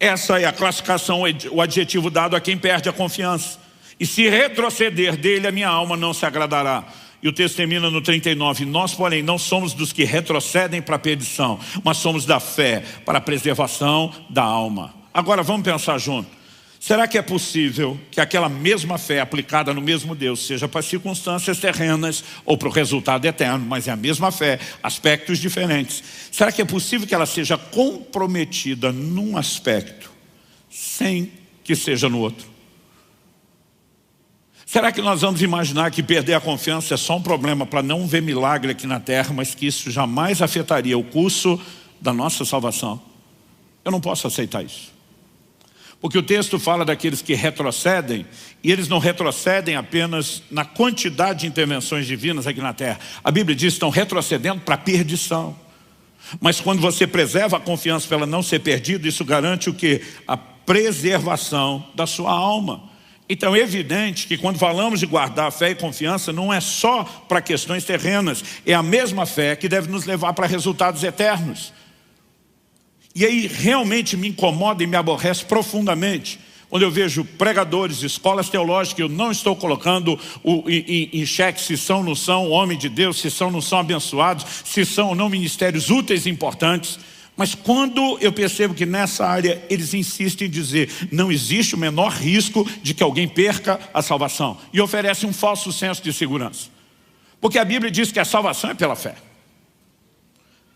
Essa é a classificação, o adjetivo dado a quem perde a confiança. E se retroceder, dele a minha alma não se agradará. E o texto termina no 39. Nós, porém, não somos dos que retrocedem para a perdição, mas somos da fé para a preservação da alma. Agora vamos pensar junto. Será que é possível que aquela mesma fé aplicada no mesmo Deus, seja para circunstâncias terrenas ou para o resultado eterno, mas é a mesma fé, aspectos diferentes. Será que é possível que ela seja comprometida num aspecto sem que seja no outro? Será que nós vamos imaginar que perder a confiança é só um problema para não ver milagre aqui na terra, mas que isso jamais afetaria o curso da nossa salvação? Eu não posso aceitar isso. Porque o texto fala daqueles que retrocedem, e eles não retrocedem apenas na quantidade de intervenções divinas aqui na terra. A Bíblia diz que estão retrocedendo para a perdição. Mas quando você preserva a confiança para ela não ser perdida, isso garante o quê? A preservação da sua alma. Então é evidente que quando falamos de guardar fé e confiança, não é só para questões terrenas, é a mesma fé que deve nos levar para resultados eternos. E aí realmente me incomoda e me aborrece profundamente quando eu vejo pregadores, escolas teológicas, eu não estou colocando em xeque se são ou não são homem de Deus, se são ou não são abençoados, se são ou não ministérios úteis e importantes. Mas quando eu percebo que nessa área eles insistem em dizer não existe o menor risco de que alguém perca a salvação e oferecem um falso senso de segurança. Porque a Bíblia diz que a salvação é pela fé.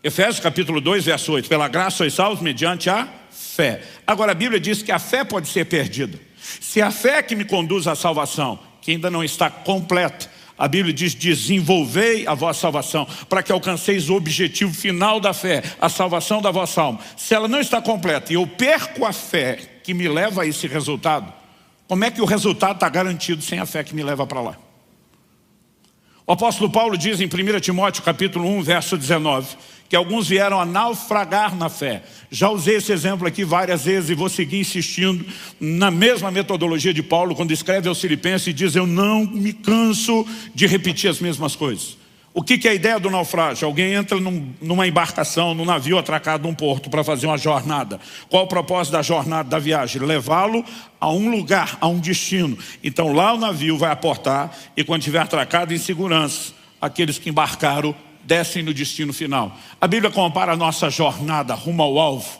Efésios capítulo 2, verso 8. Pela graça sois salvos mediante a fé. Agora a Bíblia diz que a fé pode ser perdida. Se a fé que me conduz à salvação, que ainda não está completa, a Bíblia diz, desenvolvei a vossa salvação, para que alcanceis o objetivo final da fé, a salvação da vossa alma. Se ela não está completa e eu perco a fé que me leva a esse resultado, como é que o resultado está garantido sem a fé que me leva para lá? O apóstolo Paulo diz em 1 Timóteo capítulo 1, verso 19, que alguns vieram a naufragar na fé. Já usei esse exemplo aqui várias vezes e vou seguir insistindo na mesma metodologia de Paulo, quando escreve aos Filipenses e diz, eu não me canso de repetir as mesmas coisas. O que é a ideia do naufrágio? Alguém entra numa embarcação, num navio atracado num porto para fazer uma jornada. Qual o propósito da jornada, da viagem? Levá-lo a um lugar, a um destino. Então lá o navio vai aportar e quando estiver atracado em segurança, aqueles que embarcaram descem no destino final. A Bíblia compara a nossa jornada rumo ao alvo.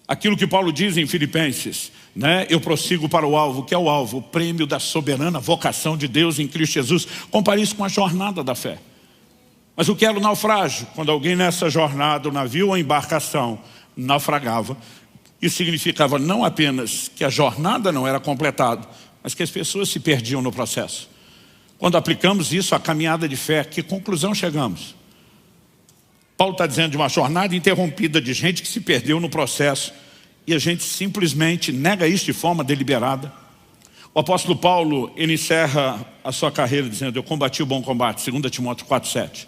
Aquilo que Paulo diz em Filipenses, né? Eu prossigo para o alvo. O que é o alvo? O prêmio da soberana vocação de Deus em Cristo Jesus. Compare isso com a jornada da fé. Mas o que era o naufrágio? Quando alguém nessa jornada, o navio ou a embarcação, naufragava, isso significava não apenas que a jornada não era completada, mas que as pessoas se perdiam no processo. Quando aplicamos isso à caminhada de fé, que conclusão chegamos? Paulo está dizendo de uma jornada interrompida de gente que se perdeu no processo e a gente simplesmente nega isso de forma deliberada. O apóstolo Paulo, ele encerra a sua carreira dizendo, eu combati o bom combate, 2 Timóteo 4,7.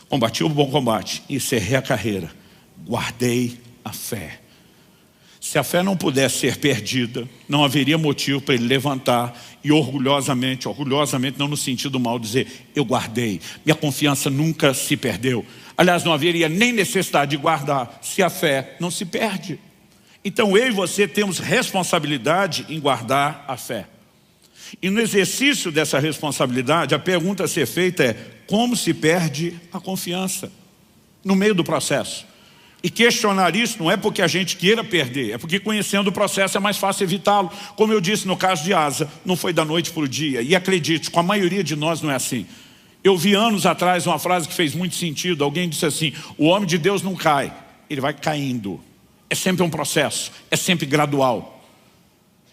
Combati o bom combate, encerrei a carreira, guardei a fé. Se a fé não pudesse ser perdida, não haveria motivo para ele levantar e orgulhosamente não no sentido mal, dizer, eu guardei, minha confiança nunca se perdeu. Aliás, não haveria nem necessidade de guardar, se a fé não se perde. Então eu e você temos responsabilidade em guardar a fé. E no exercício dessa responsabilidade, a pergunta a ser feita é, como se perde a confiança no meio do processo? E questionar isso não é porque a gente queira perder, é porque conhecendo o processo é mais fácil evitá-lo. Como eu disse no caso de Asa, não foi da noite para o dia. E acredite, com a maioria de nós não é assim. Eu vi anos atrás uma frase que fez muito sentido. Alguém disse assim, o homem de Deus não cai, ele vai caindo. É sempre um processo, é sempre gradual.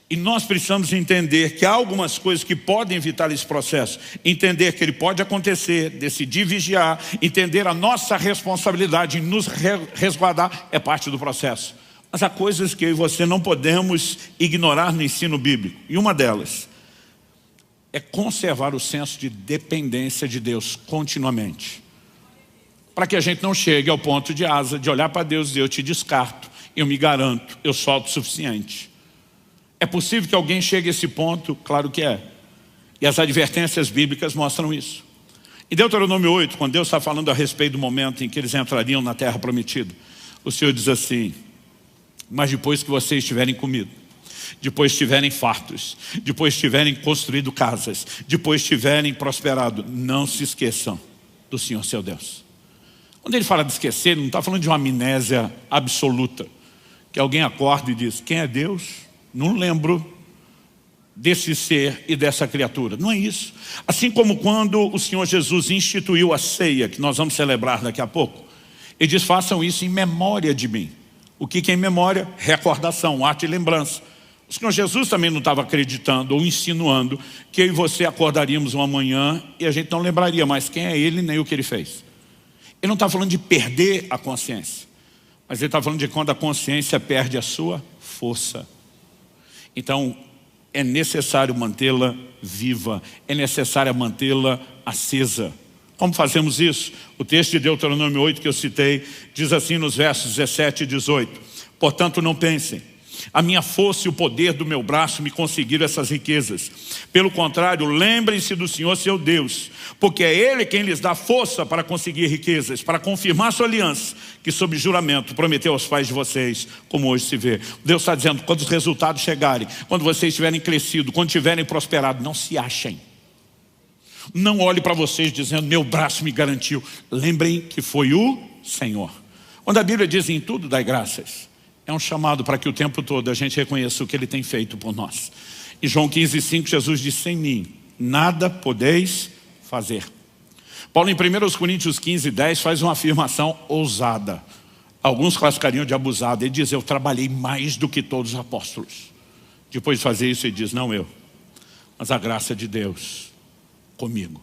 E nós precisamos entender que há algumas coisas que podem evitar esse processo. Entender que ele pode acontecer, decidir vigiar, entender a nossa responsabilidade em nos resguardar, é parte do processo. Mas há coisas que eu e você não podemos ignorar no ensino bíblico. E uma delas é conservar o senso de dependência de Deus continuamente. Para que a gente não chegue ao ponto de Asa, de olhar para Deus e dizer, eu te descarto, eu me garanto, eu sou autossuficiente. É possível que alguém chegue a esse ponto? Claro que é. E as advertências bíblicas mostram isso. Em Deuteronômio 8, quando Deus está falando a respeito do momento em que eles entrariam na terra prometida, o Senhor diz assim, mas depois que vocês tiverem comido, depois tiverem fartos, depois tiverem construído casas, depois tiverem prosperado, não se esqueçam do Senhor seu Deus. Quando ele fala de esquecer, ele não está falando de uma amnésia absoluta, que alguém acorda e diz, quem é Deus? Não lembro desse ser e dessa criatura. Não é isso. Assim como quando o Senhor Jesus instituiu a ceia, que nós vamos celebrar daqui a pouco, ele diz, façam isso em memória de mim. O que é em memória? Recordação, ato e lembrança. O Senhor Jesus também não estava acreditando ou insinuando que eu e você acordaríamos uma manhã e a gente não lembraria mais quem é ele nem o que ele fez. Ele não está falando de perder a consciência, mas ele está falando de quando a consciência perde a sua força. Então, é necessário mantê-la viva, é necessário mantê-la acesa. Como fazemos isso? O texto de Deuteronômio 8 que eu citei, diz assim nos versos 17 e 18. Portanto, não pensem, a minha força e o poder do meu braço me conseguiram essas riquezas. Pelo contrário, lembrem-se do Senhor seu Deus, porque é Ele quem lhes dá força para conseguir riquezas, para confirmar sua aliança, que sob juramento prometeu aos pais de vocês, como hoje se vê. Deus está dizendo, quando os resultados chegarem, quando vocês tiverem crescido, quando tiverem prosperado, não se achem. Não olhe para vocês dizendo, meu braço me garantiu. Lembrem que foi o Senhor. Quando a Bíblia diz em tudo dai graças, é um chamado para que o tempo todo a gente reconheça o que Ele tem feito por nós. Em João 15:5, Jesus disse, sem mim, nada podeis fazer. Paulo em 1 Coríntios 15:10 faz uma afirmação ousada. Alguns classificariam de abusada. Ele diz, eu trabalhei mais do que todos os apóstolos. Depois de fazer isso, ele diz, não eu, mas a graça de Deus comigo.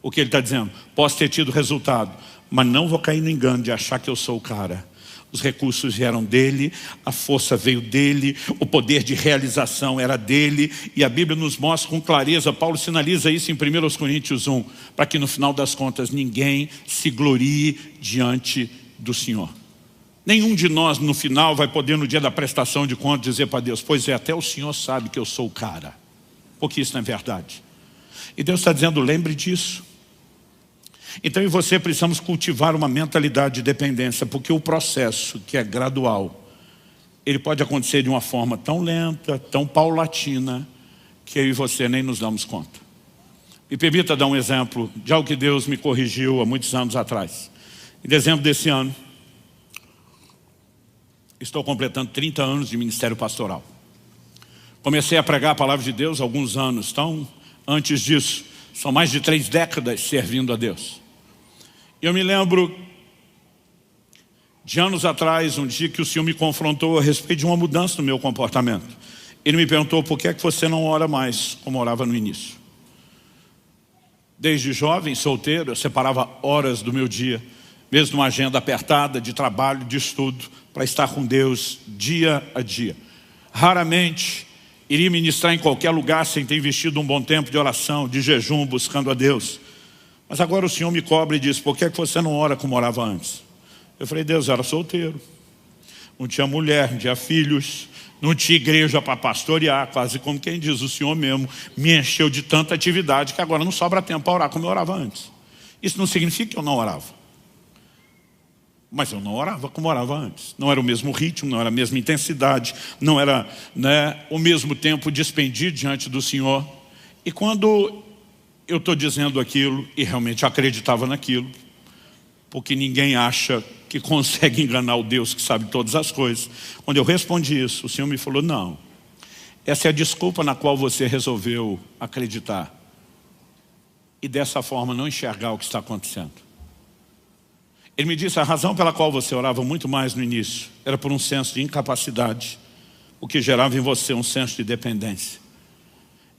O que ele está dizendo? Posso ter tido resultado, mas não vou cair no engano de achar que eu sou o cara. Os recursos vieram dele, a força veio dele, o poder de realização era dele, e a Bíblia nos mostra com clareza, Paulo sinaliza isso em 1 Coríntios 1, para que no final das contas ninguém se glorie diante do Senhor. Nenhum de nós no final vai poder no dia da prestação de contas dizer para Deus, pois é, até o Senhor sabe que eu sou o cara, porque isso não é verdade. E Deus está dizendo, lembre disso. Então eu e você precisamos cultivar uma mentalidade de dependência, porque o processo, que é gradual, ele pode acontecer de uma forma tão lenta, tão paulatina, que eu e você nem nos damos conta. Me permita dar um exemplo de algo que Deus me corrigiu há muitos anos atrás. Em dezembro desse ano, estou completando 30 anos de ministério pastoral. Comecei a pregar a palavra de Deus há alguns anos, então antes disso, são mais de 3 décadas servindo a Deus. Eu me lembro de anos atrás, um dia que o Senhor me confrontou a respeito de uma mudança no meu comportamento. Ele me perguntou, por que é que você não ora mais como orava no início? Desde jovem, solteiro, eu separava horas do meu dia, mesmo numa agenda apertada de trabalho, de estudo, para estar com Deus dia a dia. Raramente iria ministrar em qualquer lugar sem ter investido um bom tempo de oração, de jejum, buscando a Deus. Mas agora o Senhor me cobra e diz, por que é que você não ora como orava antes? Eu falei, Deus, eu era solteiro, não tinha mulher, não tinha filhos, não tinha igreja para pastorear, quase como quem diz, o Senhor mesmo me encheu de tanta atividade que agora não sobra tempo para orar como eu orava antes. Isso não significa que eu não orava, mas eu não orava como orava antes. Não era o mesmo ritmo, não era a mesma intensidade, não era, o mesmo tempo despendido diante do Senhor. E quando eu estou dizendo aquilo, e realmente acreditava naquilo, porque ninguém acha que consegue enganar o Deus que sabe todas as coisas. Quando eu respondi isso, o Senhor me falou, não, essa é a desculpa na qual você resolveu acreditar. E dessa forma não enxergar o que está acontecendo. Ele me disse, a razão pela qual você orava muito mais no início era por um senso de incapacidade, o que gerava em você um senso de dependência.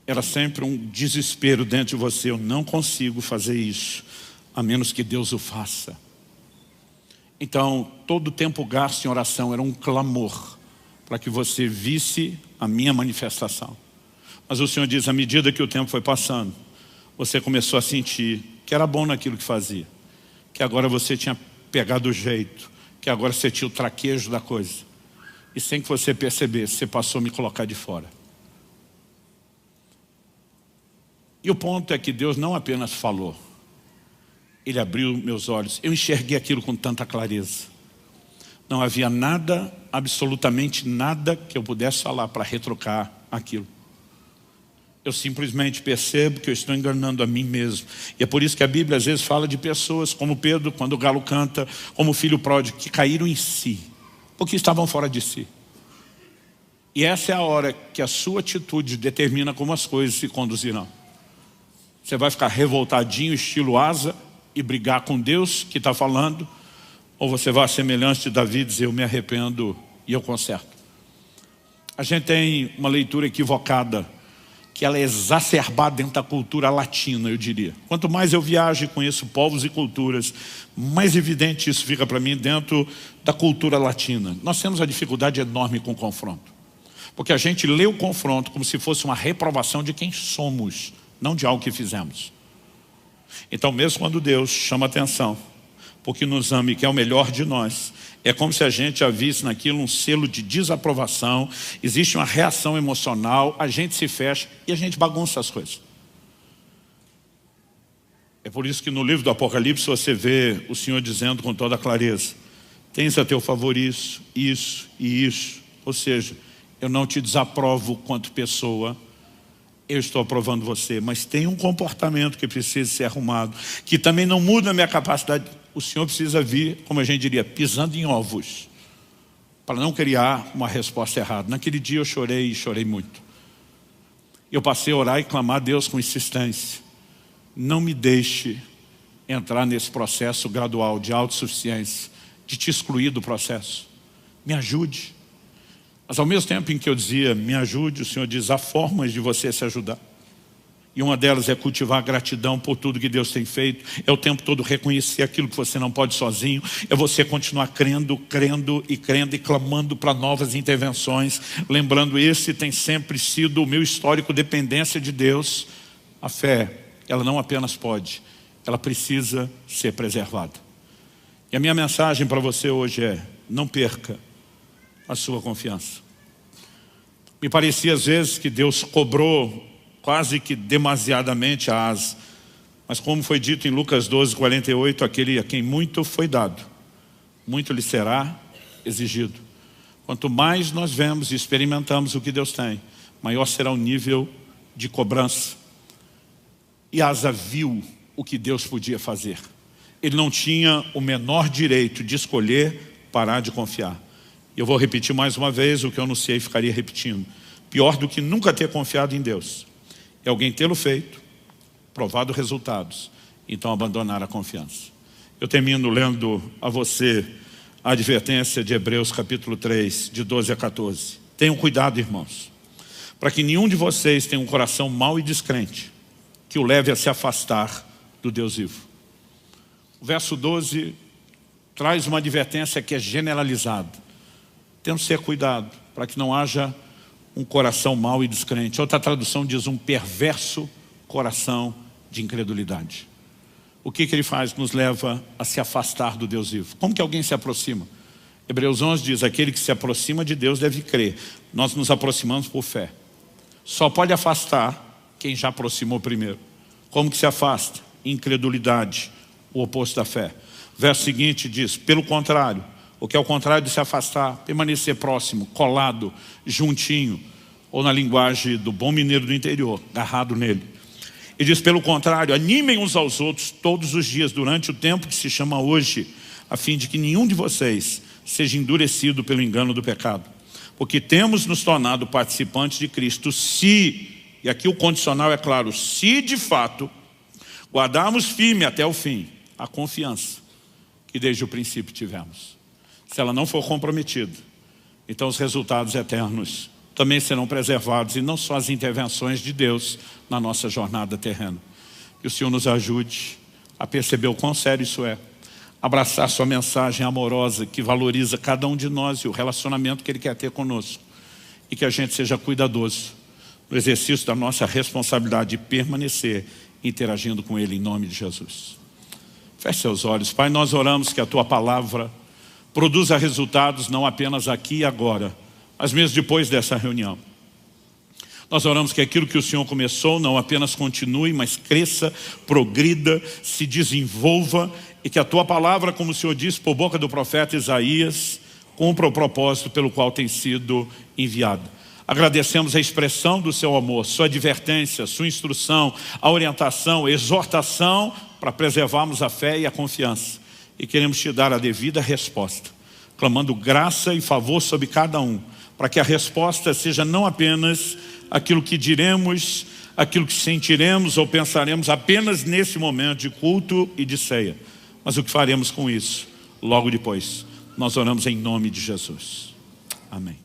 Era sempre um desespero dentro de você, eu não consigo fazer isso, a menos que Deus o faça. Então, todo o tempo gasto em oração era um clamor, para que você visse a minha manifestação. Mas o Senhor diz, à medida que o tempo foi passando, você começou a sentir que era bom naquilo que fazia, que agora você tinha pegado o jeito, que agora você tinha o traquejo da coisa. E sem que você percebesse, você passou a me colocar de fora. E o ponto é que Deus não apenas falou, Ele abriu meus olhos. Eu enxerguei aquilo com tanta clareza. Não havia nada absolutamente nada que eu pudesse falar para retrocar aquilo. Eu simplesmente percebo que eu estou enganando a mim mesmo. E é por isso que a Bíblia às vezes fala de pessoas como Pedro, quando o galo canta, como o filho pródigo, que caíram em si, porque estavam fora de si. E essa é a hora que a sua atitude determina como as coisas se conduzirão. Você vai ficar revoltadinho, estilo asa, e brigar com Deus que está falando, ou você vai à semelhança de Davi dizer, eu me arrependo e eu conserto. A gente tem uma leitura equivocada, que ela é exacerbada dentro da cultura latina, eu diria. Quanto mais eu viajo e conheço povos e culturas, mais evidente isso fica para mim dentro da cultura latina. Nós temos uma dificuldade enorme com o confronto. Porque a gente lê o confronto como se fosse uma reprovação de quem somos, não de algo que fizemos. Então mesmo quando Deus chama atenção, porque nos ama e quer o melhor de nós, é como se a gente já visse naquilo um selo de desaprovação, existe uma reação emocional, a gente se fecha e a gente bagunça as coisas. É por isso que no livro do Apocalipse você vê o Senhor dizendo com toda clareza, tens a teu favor isso, isso e isso. Ou seja, eu não te desaprovo quanto pessoa, eu estou aprovando você, mas tem um comportamento que precisa ser arrumado, que também não muda a minha capacidade. O Senhor precisa vir, como a gente diria, pisando em ovos, para não criar uma resposta errada. Naquele dia eu chorei e chorei muito. Eu passei a orar e clamar a Deus com insistência. Não me deixe entrar nesse processo gradual de autossuficiência, de te excluir do processo. Me ajude. Mas ao mesmo tempo em que eu dizia, me ajude, o Senhor diz, há formas de você se ajudar. E uma delas é cultivar gratidão por tudo que Deus tem feito. É o tempo todo reconhecer aquilo que você não pode sozinho. É você continuar crendo e clamando para novas intervenções. Lembrando, esse tem sempre sido o meu histórico dependência de Deus. A fé, ela não apenas pode, ela precisa ser preservada. E a minha mensagem para você hoje é, não perca a sua confiança. Me parecia às vezes que Deus cobrou quase que demasiadamente a asa. Mas como foi dito em Lucas 12:48, aquele a quem muito foi dado, muito lhe será exigido. Quanto mais nós vemos e experimentamos o que Deus tem, maior será o nível de cobrança. E Asa viu o que Deus podia fazer. Ele não tinha o menor direito de escolher parar de confiar. Eu vou repetir mais uma vez o que eu anunciei e ficaria repetindo. Pior do que nunca ter confiado em Deus é alguém tê-lo feito, provado resultados, então abandonar a confiança. Eu termino lendo a você a advertência de Hebreus capítulo 3, de 12 a 14. Tenham cuidado, irmãos, para que nenhum de vocês tenha um coração mau e descrente, que o leve a se afastar do Deus vivo. O verso 12 traz uma advertência que é generalizada. Temos que ter cuidado para que não haja um coração mau e descrente. Outra tradução diz um perverso coração de incredulidade. O que ele faz? Nos leva a se afastar do Deus vivo. Como que alguém se aproxima? Hebreus 11 diz, aquele que se aproxima de Deus deve crer. Nós nos aproximamos por fé. Só pode afastar quem já aproximou primeiro. Como que se afasta? Incredulidade, o oposto da fé. Verso seguinte diz, pelo contrário, o que é o contrário de se afastar, permanecer próximo, colado, juntinho, ou na linguagem do bom mineiro do interior, agarrado nele. E diz, pelo contrário, animem uns aos outros todos os dias, durante o tempo que se chama hoje, a fim de que nenhum de vocês seja endurecido pelo engano do pecado. Porque temos nos tornado participantes de Cristo, se, e aqui o condicional é claro, se de fato guardarmos firme até o fim a confiança que desde o princípio tivemos. Se ela não for comprometida, então os resultados eternos também serão preservados, e não só as intervenções de Deus na nossa jornada terrena. Que o Senhor nos ajude a perceber o quão sério isso é, abraçar sua mensagem amorosa que valoriza cada um de nós e o relacionamento que Ele quer ter conosco, e que a gente seja cuidadoso no exercício da nossa responsabilidade de permanecer interagindo com Ele em nome de Jesus. Feche seus olhos. Pai, nós oramos que a Tua palavra produza resultados não apenas aqui e agora, mas mesmo depois dessa reunião. Nós oramos que aquilo que o Senhor começou não apenas continue, mas cresça, progrida, se desenvolva, e que a Tua palavra, como o Senhor disse por boca do profeta Isaías, cumpra o propósito pelo qual tem sido enviado. Agradecemos a expressão do seu amor, sua advertência, sua instrução, a orientação, a exortação para preservarmos a fé e a confiança. E queremos te dar a devida resposta, clamando graça e favor sobre cada um, para que a resposta seja não apenas aquilo que diremos, aquilo que sentiremos ou pensaremos apenas nesse momento de culto e de ceia, mas o que faremos com isso logo depois. Nós oramos em nome de Jesus. Amém.